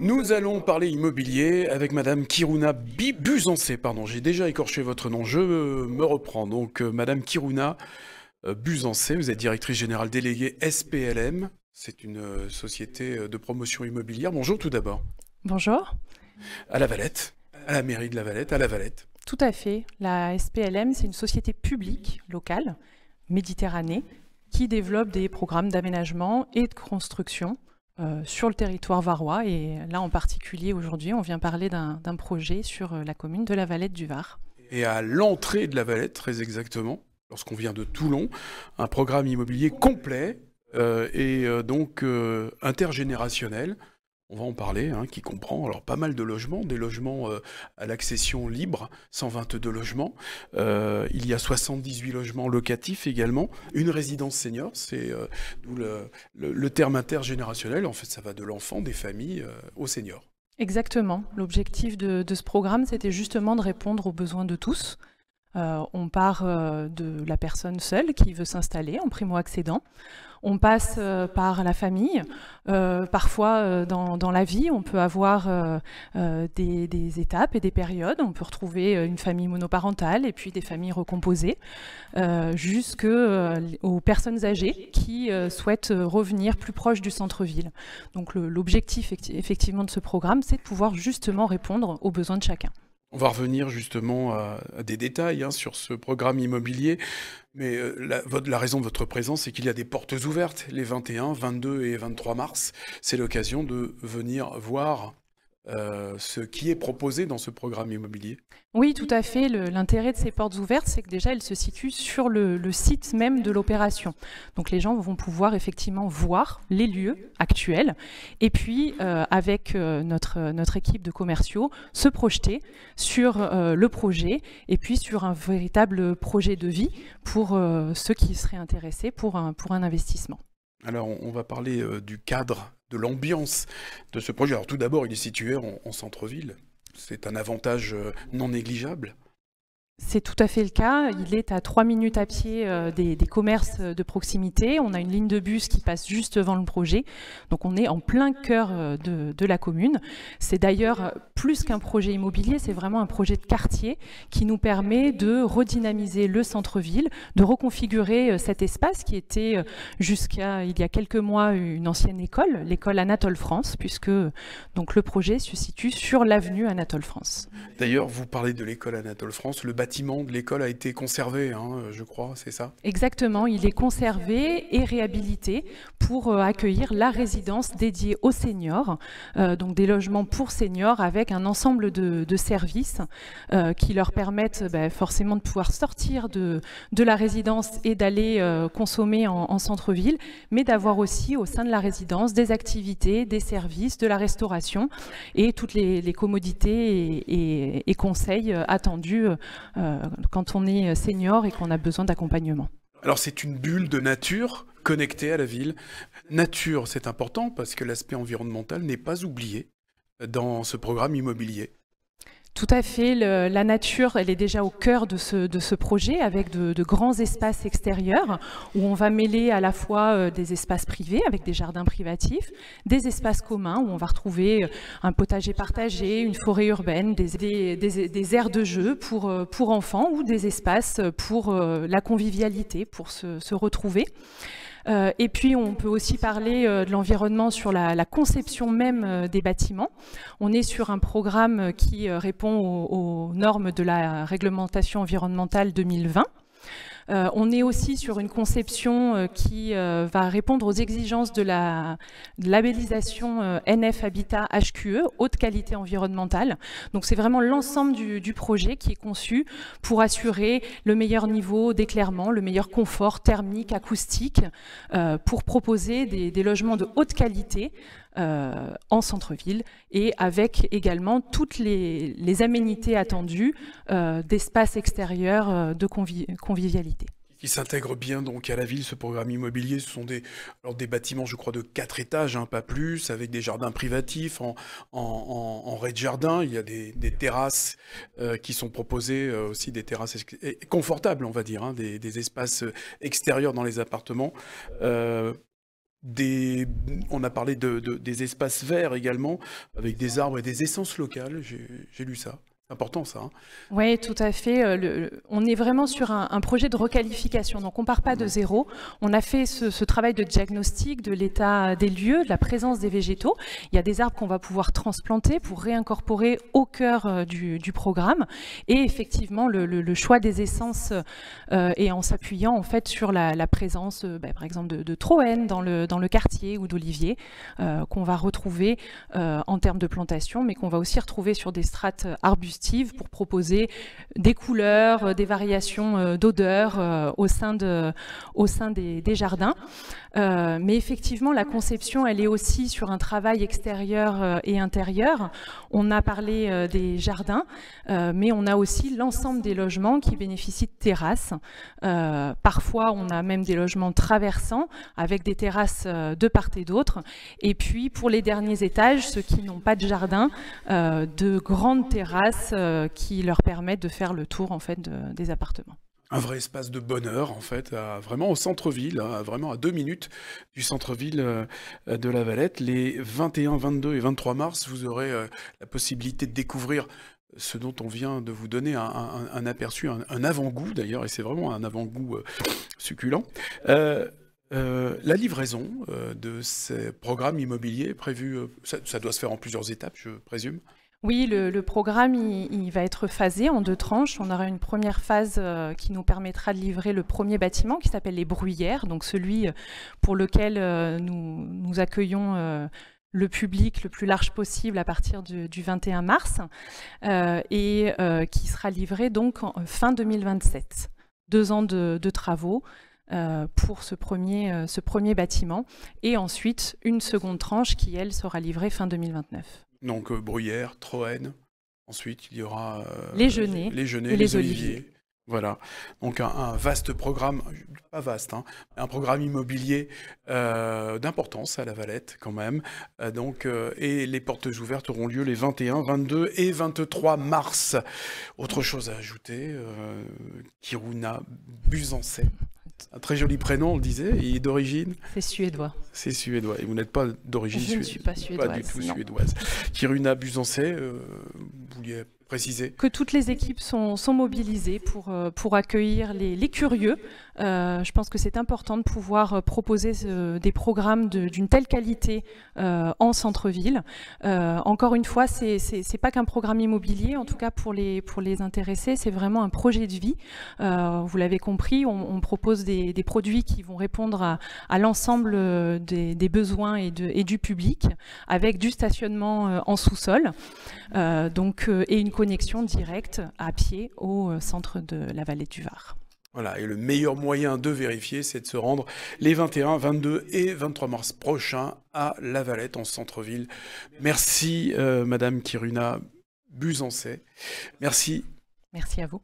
Nous allons parler immobilier avec Madame Kirouna Buzancé. Pardon, j'ai déjà écorché votre nom, je me reprends. Donc, Madame Kirouna Buzancé, vous êtes directrice générale déléguée SPLM. C'est une société de promotion immobilière. Bonjour tout d'abord. Bonjour. À La Valette, à la mairie de La Valette, à La Valette. Tout à fait. La SPLM, c'est une société publique locale, Méditerranée, qui développe des programmes d'aménagement et de construction sur le territoire varois. Et là, en particulier, aujourd'hui, on vient parler d'un projet sur la commune de La Valette du Var. Et à l'entrée de La Valette, très exactement, lorsqu'on vient de Toulon, un programme immobilier complet donc intergénérationnel. On va en parler, qui comprend alors pas mal de logements, des logements à l'accession libre, 122 logements. Il y a 78 logements locatifs également. Une résidence senior, c'est d'où le terme intergénérationnel. En fait, ça va de l'enfant, des familles, aux seniors. Exactement. L'objectif de ce programme, c'était justement de répondre aux besoins de tous. On part de la personne seule qui veut s'installer en primo-accédant. On passe par la famille. Parfois, dans la vie, on peut avoir des étapes et des périodes. On peut retrouver une famille monoparentale et puis des familles recomposées, jusqu'aux personnes âgées qui souhaitent revenir plus proche du centre-ville. Donc l'objectif effectivement de ce programme, c'est de pouvoir justement répondre aux besoins de chacun. On va revenir justement à des détails sur ce programme immobilier, mais la raison de votre présence, c'est qu'il y a des portes ouvertes les 21, 22 et 23 mars. C'est l'occasion de venir voir ce qui est proposé dans ce programme immobilier. Oui, tout à fait. L'intérêt de ces portes ouvertes, c'est que déjà, elles se situent sur le site même de l'opération. Donc les gens vont pouvoir effectivement voir les lieux actuels et puis, avec notre équipe de commerciaux, se projeter sur le projet et puis sur un véritable projet de vie pour ceux qui seraient intéressés pour un investissement. Alors, on va parler du cadre, de l'ambiance de ce projet. Alors, tout d'abord, il est situé en centre-ville. C'est un avantage non négligeable. C'est tout à fait le cas. Il est à 3 minutes à pied des commerces de proximité. On a une ligne de bus qui passe juste devant le projet. Donc on est en plein cœur de la commune. C'est d'ailleurs plus qu'un projet immobilier, c'est vraiment un projet de quartier qui nous permet de redynamiser le centre-ville, de reconfigurer cet espace qui était jusqu'à il y a quelques mois une ancienne école, l'école Anatole France, puisque donc, le projet se situe sur l'avenue Anatole France. D'ailleurs, vous parlez de l'école Anatole France, le bâtiment de l'école a été conservé, je crois, c'est ça? Exactement, il est conservé et réhabilité pour accueillir la résidence dédiée aux seniors, donc des logements pour seniors avec un ensemble de services qui leur permettent forcément de pouvoir sortir de la résidence et d'aller consommer en centre-ville, mais d'avoir aussi au sein de la résidence des activités, des services, de la restauration et toutes les commodités et conseils attendus quand on est senior et qu'on a besoin d'accompagnement. Alors c'est une bulle de nature connectée à la ville. Nature, c'est important parce que l'aspect environnemental n'est pas oublié dans ce programme immobilier. Tout à fait. La nature, elle est déjà au cœur de ce projet avec de grands espaces extérieurs où on va mêler à la fois des espaces privés avec des jardins privatifs, des espaces communs où on va retrouver un potager partagé, une forêt urbaine, des aires de jeu pour enfants ou des espaces pour la convivialité, pour se retrouver. Et puis on peut aussi parler de l'environnement sur la conception même des bâtiments. On est sur un programme qui répond aux normes de la réglementation environnementale 2020. On est aussi sur une conception qui va répondre aux exigences de la labellisation NF Habitat HQE, haute qualité environnementale. Donc c'est vraiment l'ensemble du projet qui est conçu pour assurer le meilleur niveau d'éclairement, le meilleur confort thermique, acoustique, pour proposer des logements de haute qualité en centre-ville et avec également toutes les aménités attendues d'espaces extérieurs de convivialité. Qui s'intègre bien donc à la ville, ce programme immobilier. Ce sont des bâtiments, je crois, de 4 étages, pas plus, avec des jardins privatifs en rez-de-jardin. Il y a des terrasses qui sont proposées, aussi des terrasses confortables, on va dire, des espaces extérieurs dans les appartements. On a parlé des espaces verts également, avec des arbres et des essences locales, j'ai lu ça. C'est important ça. Hein. Oui, tout à fait. On est vraiment sur un projet de requalification. Donc on ne part pas de zéro. On a fait ce travail de diagnostic de l'état des lieux, de la présence des végétaux. Il y a des arbres qu'on va pouvoir transplanter pour réincorporer au cœur du programme. Et effectivement, le choix des essences est en s'appuyant en fait sur la présence, par exemple, de Troène dans le quartier ou d'olivier qu'on va retrouver en termes de plantation, mais qu'on va aussi retrouver sur des strates arbustes pour proposer des couleurs, des variations d'odeurs au sein des jardins. Mais effectivement, la conception, elle est aussi sur un travail extérieur et intérieur. On a parlé des jardins, mais on a aussi l'ensemble des logements qui bénéficient de terrasses. Parfois, on a même des logements traversants avec des terrasses de part et d'autre. Et puis, pour les derniers étages, ceux qui n'ont pas de jardin, de grandes terrasses qui leur permettent de faire le tour en fait, des appartements. Un vrai espace de bonheur, en fait, vraiment au centre-ville, vraiment à 2 minutes du centre-ville de La Valette. Les 21, 22 et 23 mars, vous aurez la possibilité de découvrir ce dont on vient de vous donner un aperçu, un avant-goût d'ailleurs, et c'est vraiment un avant-goût succulent. La livraison de ces programmes immobiliers prévus, ça doit se faire en plusieurs étapes, je présume. Oui, le programme il va être phasé en 2 tranches. On aura une première phase qui nous permettra de livrer le premier bâtiment qui s'appelle les Bruyères, donc celui pour lequel nous accueillons le public le plus large possible à partir du 21 mars et qui sera livré donc en fin 2027. 2 ans de travaux pour ce premier bâtiment et ensuite une seconde tranche qui, elle, sera livrée fin 2029. Donc Bruyères, Troène, ensuite il y aura les Genêts et les Oliviers. Voilà, donc un vaste programme, pas vaste, hein, un programme immobilier d'importance à La Valette quand même. Et les portes ouvertes auront lieu les 21, 22 et 23 mars. Autre chose à ajouter, Kiruna Busancet. Un très joli prénom, on le disait, il est d'origine. C'est suédois. C'est suédois. Et vous n'êtes pas d'origine suédoise. Je ne suis pas suédoise. Pas du tout non. suédoise. Kiruna Busancet, vous vouliez préciser? Que toutes les équipes sont mobilisées pour accueillir les curieux. Je pense que c'est important de pouvoir proposer des programmes d'une telle qualité en centre-ville. Encore une fois, c'est pas qu'un programme immobilier, en tout cas pour les intéressés, c'est vraiment un projet de vie. Vous l'avez compris, on propose des produits qui vont répondre à l'ensemble des besoins et du public, avec du stationnement en sous-sol, et une connexion directe à pied au centre de la vallée du Var. Voilà, et le meilleur moyen de vérifier, c'est de se rendre les 21, 22 et 23 mars prochains à La Valette, en centre-ville. Merci, Madame Kiruna Busancet. Merci. Merci à vous.